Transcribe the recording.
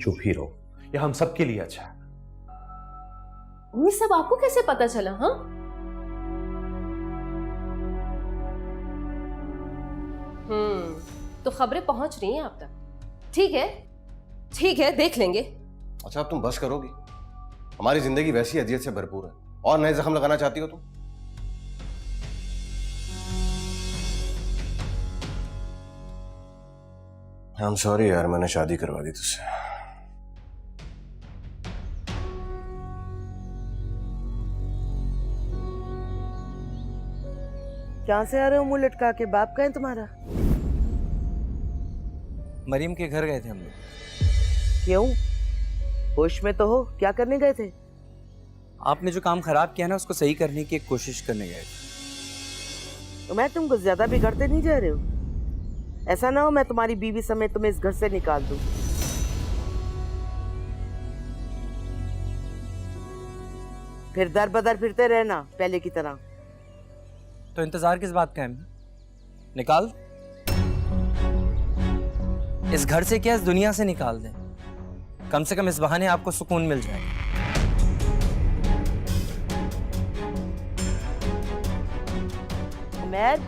चुप ही रहो, यह हम सबके लिए अच्छा है। ये सब आपको कैसे पता चला? हाँ, तो खबरें पहुंच रही हैं आप तक। ठीक है, ठीक है, देख लेंगे। अच्छा अब तुम बस करोगी? हमारी जिंदगी वैसी अजियत से भरपूर है, और नए जख्म लगाना चाहती हो तुम? आई एम सॉरी यार, मैंने शादी करवा दी तुझसे। कहाँ से आ रहे हो मुंह लटका के? बाप का है तुम्हारा? मरीम के घर गए थे हम लोग। क्यों? होश में तो हो, क्या करने गए थे? आपने जो काम खराब किया ना, उसको सही करने की एक कोशिश करने गए थे। तो मैं तुमको ज्यादा बिगड़ते नहीं जा रहे हो? ऐसा ना हो मैं तुम्हारी बीवी समेत तुम्हें इस घर से निकाल दूं। फिर दर बदर फिरते रहना पहले की तरह। तो इंतजार किस बात का है? निकाल, इस घर से क्या इस दुनिया से निकाल दें। कम से कम इस बहाने आपको सुकून मिल जाएगा। उमैर,